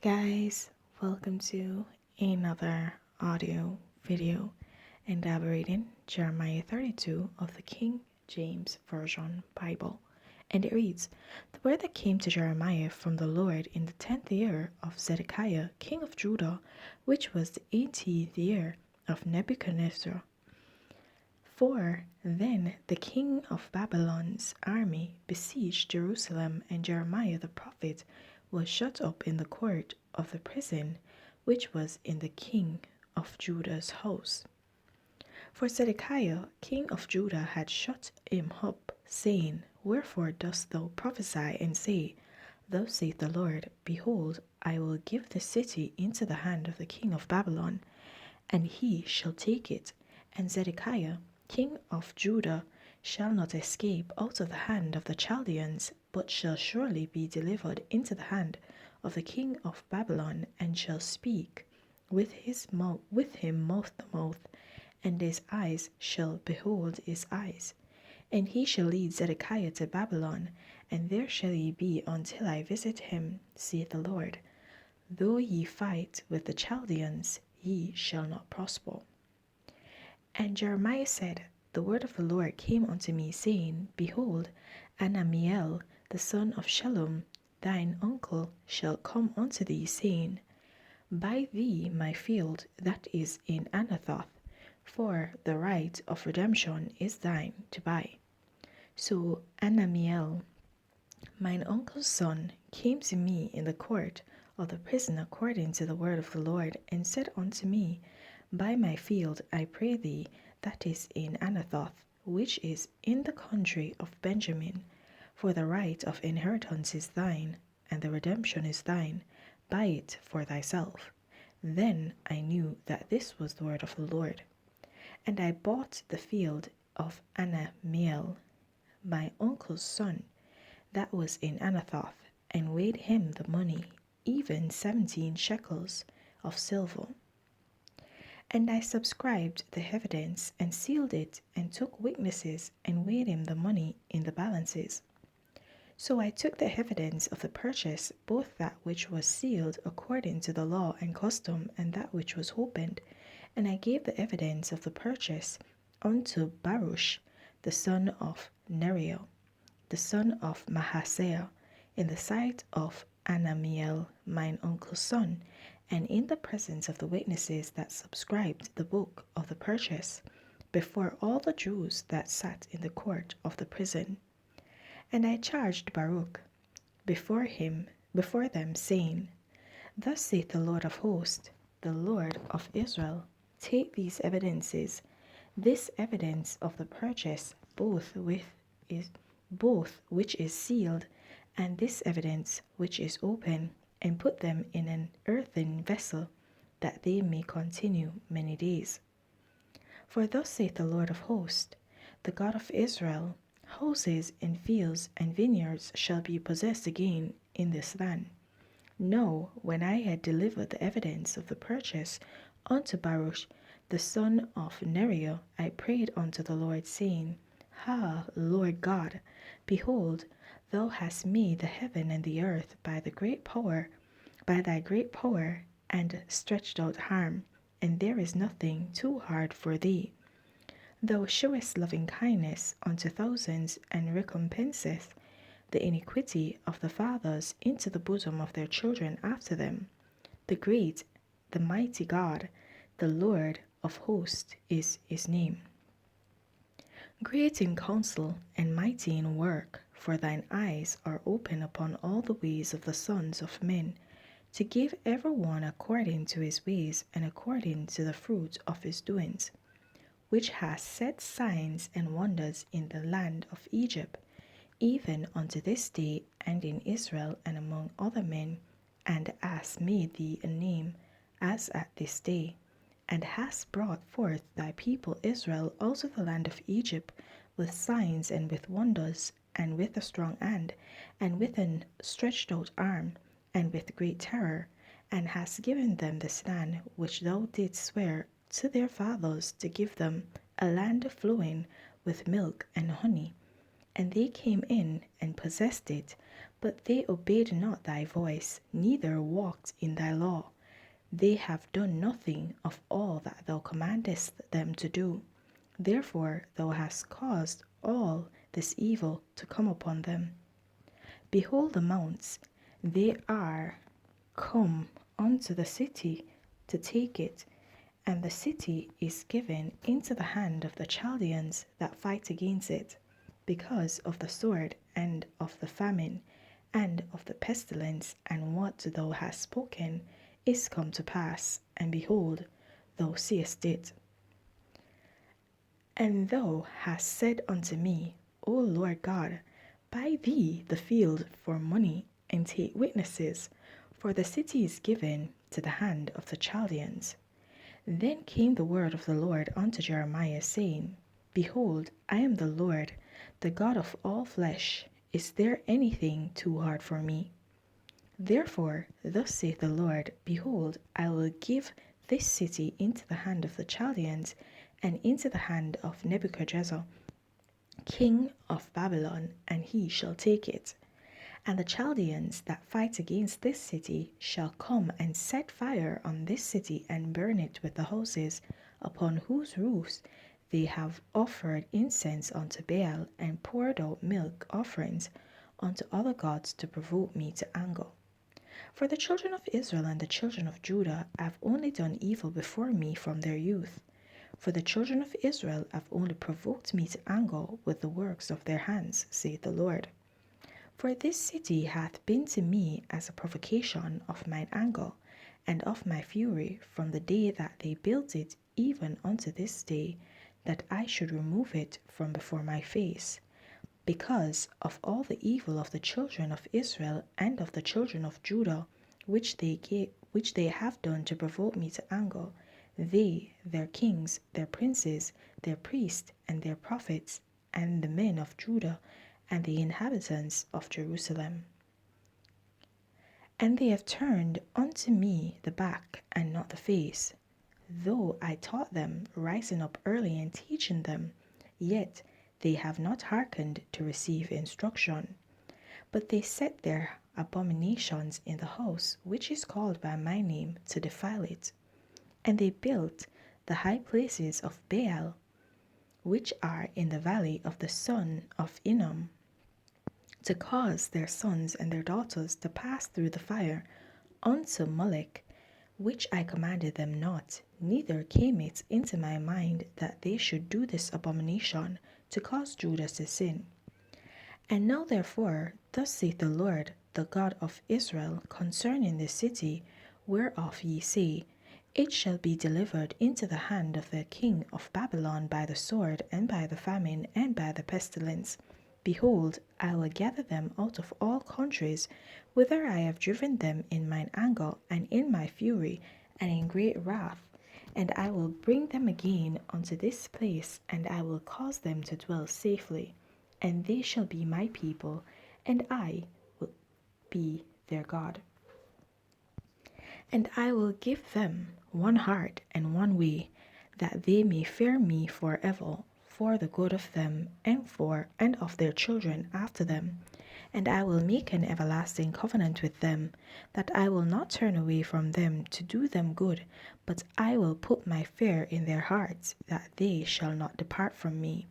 guys, welcome to another audio video elaborating Jeremiah 32 of the King James Version Bible. And it reads, "The word that came to Jeremiah from the Lord in the 10th year of Zedekiah, king of Judah, which was the 18th year of Nebuchadnezzar. For then the king of Babylon's army besieged Jerusalem, and Jeremiah the prophet was shut up in the court of the prison which was in the king of Judah's house. For Zedekiah king of Judah had shut him up, saying, Wherefore dost thou prophesy and say, Thus saith the Lord, Behold, I will give the city into the hand of the king of Babylon, and he shall take it, and Zedekiah king of Judah shall not escape out of the hand of the Chaldeans, but shall surely be delivered into the hand of the king of Babylon, and shall speak with him mouth to mouth, and his eyes shall behold his eyes. And he shall lead Zedekiah to Babylon, and there shall he be until I visit him, saith the Lord. Though ye fight with the Chaldeans, ye shall not prosper. And Jeremiah said, The word of the Lord came unto me, saying, Behold, Anamiel, the son of Shallum, thine uncle, shall come unto thee, saying, Buy thee my field that is in Anathoth, for the right of redemption is thine to buy. So Anamiel, mine uncle's son, came to me in the court of the prison according to the word of the Lord, and said unto me, Buy my field, I pray thee, that is in Anathoth, which is in the country of Benjamin, for the right of inheritance is thine, and the redemption is thine. Buy it for thyself. Then I knew that this was the word of the Lord. And I bought the field of Anamiel, my uncle's son, that was in Anathoth, and weighed him the money, even 17 shekels of silver. And I subscribed the evidence, and sealed it, and took witnesses, and weighed him the money in the balances. So I took the evidence of the purchase, both that which was sealed according to the law and custom, and that which was opened, and I gave the evidence of the purchase unto Baruch, the son of Neriah, the son of Mahaseah, in the sight of Anamiel, mine uncle's son, and in the presence of the witnesses that subscribed the book of the purchase, before all the Jews that sat in the court of the prison. And I charged Baruch before them, saying, Thus saith the Lord of hosts, the Lord of Israel, take these evidences, this evidence of the purchase, both which is sealed, and this evidence which is open, and put them in an earthen vessel, that they may continue many days. For thus saith the Lord of hosts, the God of Israel, houses and fields and vineyards shall be possessed again in this land. Now, when I had delivered the evidence of the purchase unto Baruch, the son of Neriah, I prayed unto the Lord, saying, Lord God, behold, thou hast made the heaven and the earth by thy great power, and stretched out arm, and there is nothing too hard for thee. Thou showest loving kindness unto thousands, and recompenseth the iniquity of the fathers into the bosom of their children after them. The great, the mighty God, the Lord of hosts is his name. Great in counsel and mighty in work, for thine eyes are open upon all the ways of the sons of men, to give every one according to his ways and according to the fruit of his doings, which has set signs and wonders in the land of Egypt, even unto this day, and in Israel and among other men, and has made thee a name as at this day, and hast brought forth thy people Israel out of the land of Egypt with signs and with wonders, and with a strong hand, and with an stretched out arm, and with great terror, and hast given them this land which thou didst swear to their fathers to give them, a land flowing with milk and honey. And they came in and possessed it, But they obeyed not thy voice, neither walked in thy law. They have done nothing of all that thou commandest them to do. Therefore thou hast caused all this evil to come upon them. Behold the mounts, they are come unto the city to take it, and the city is given into the hand of the Chaldeans that fight against it, because of the sword and of the famine and of the pestilence, and what thou hast spoken is come to pass, and behold, thou seest it. And thou hast said unto me, O Lord God, buy thee the field for money, and take witnesses, for the city is given to the hand of the Chaldeans. Then came the word of the Lord unto Jeremiah, saying, Behold, I am the Lord, the God of all flesh. Is there anything too hard for me? Therefore, thus saith the Lord, Behold, I will give this city into the hand of the Chaldeans, and into the hand of Nebuchadrezzar, king of Babylon, and he shall take it. And the Chaldeans that fight against this city shall come and set fire on this city, and burn it with the houses, upon whose roofs they have offered incense unto Baal, and poured out milk offerings unto other gods, to provoke me to anger. For the children of Israel and the children of Judah have only done evil before me from their youth. For the children of Israel have only provoked me to anger with the works of their hands, saith the Lord. For this city hath been to me as a provocation of mine anger and of my fury from the day that they built it, even unto this day, that I should remove it from before my face, because of all the evil of the children of Israel and of the children of Judah, which they have done to provoke me to anger, they, their kings, their princes, their priests, and their prophets, and the men of Judah, and the inhabitants of Jerusalem. And they have turned unto me the back, and not the face. Though I taught them, rising up early and teaching them, yet they have not hearkened to receive instruction. But they set their abominations in the house which is called by my name, to defile it. And they built the high places of Baal, which are in the valley of the son of Hinnom, to cause their sons and their daughters to pass through the fire unto Molech, which I commanded them not, neither came it into my mind that they should do this abomination, to cause Judah to sin. And now therefore, thus saith the Lord, the God of Israel, concerning this city, whereof ye say, It shall be delivered into the hand of the king of Babylon by the sword, and by the famine, and by the pestilence. Behold, I will gather them out of all countries, whither I have driven them in mine anger, and in my fury, and in great wrath. And I will bring them again unto this place, and I will cause them to dwell safely. And they shall be my people, and I will be their God. And I will give them one heart and one way, that they may fear me forever, for the good of them, and of their children after them. And I will make an everlasting covenant with them, that I will not turn away from them to do them good, but I will put my fear in their hearts, that they shall not depart from me.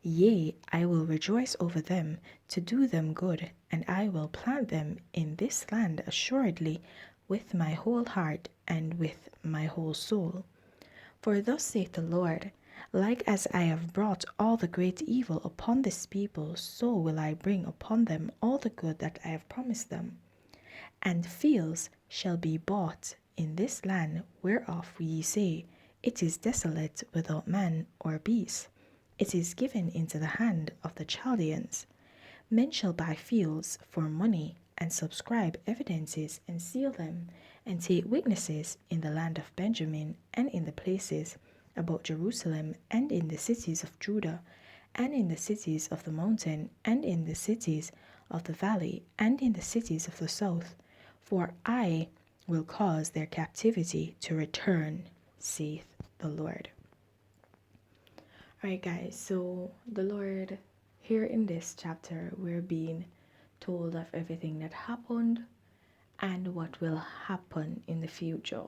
Yea, I will rejoice over them to do them good, and I will plant them in this land assuredly with my whole heart and with my whole soul. For thus saith the Lord, like as I have brought all the great evil upon this people, so will I bring upon them all the good that I have promised them. And fields shall be bought in this land, whereof ye say, It is desolate without man or beast. It is given into the hand of the Chaldeans. Men shall buy fields for money, and subscribe evidences, and seal them, and take witnesses in the land of Benjamin, and in the places about Jerusalem, and in the cities of Judah, and in the cities of the mountain, and in the cities of the valley, and in the cities of the south. For I will cause their captivity to return, saith the Lord. Alright, guys, so the Lord, here in this chapter, we're being told of everything that happened and what will happen in the future.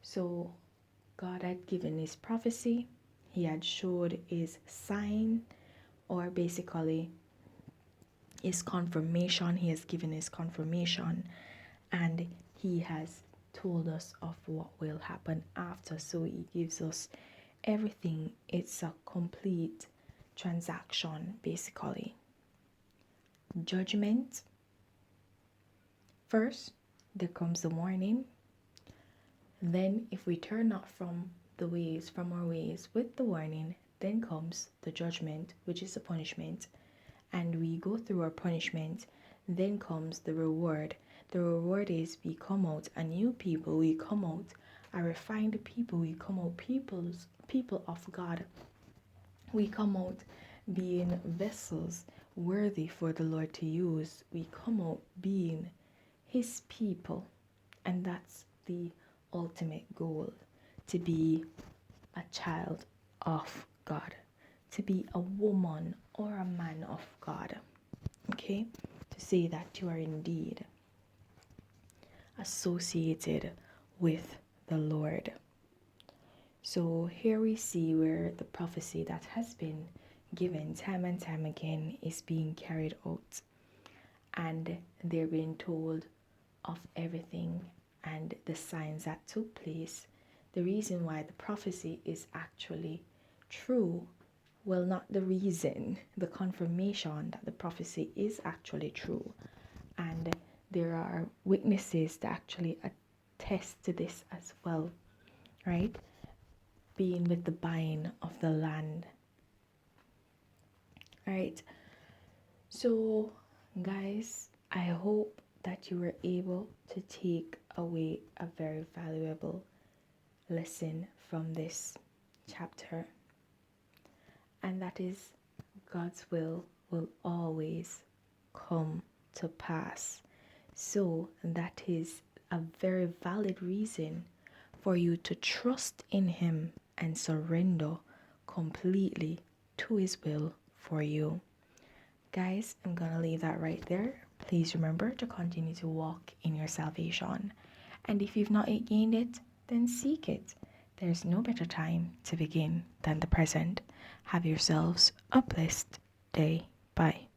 So God had given his prophecy, he had showed his sign, or basically his confirmation. He has given his confirmation, and he has told us of what will happen after. So he gives us everything. It's a complete transaction, basically. Judgment. First, there comes the warning. Then, if we turn not from our ways with the warning, then comes the judgment, which is the punishment. And we go through our punishment, then comes the reward. The reward is we come out a new people, we come out a refined people, we come out people of God. We come out being vessels worthy for the Lord to use. We come out being his people. And that's the ultimate goal, to be a child of God, to be a woman or a man of God. Okay? To say that you are indeed associated with the Lord. So here we see where the prophecy that has been given time and time again is being carried out, and they're being told of everything and the signs that took place. The reason why the prophecy is actually true, well, not the reason, the confirmation that the prophecy is actually true. And there are witnesses that actually attest to this as well, right? Being with the buying of the land. Right? So, guys, I hope that you were able to take away a very valuable lesson from this chapter. And that is, God's will always come to pass. So that is a very valid reason for you to trust in him and surrender completely to his will for you. Guys, I'm gonna leave that right there. Please remember to continue to walk in your salvation. And if you've not yet gained it, then seek it. There's no better time to begin than the present. Have yourselves a blessed day. Bye.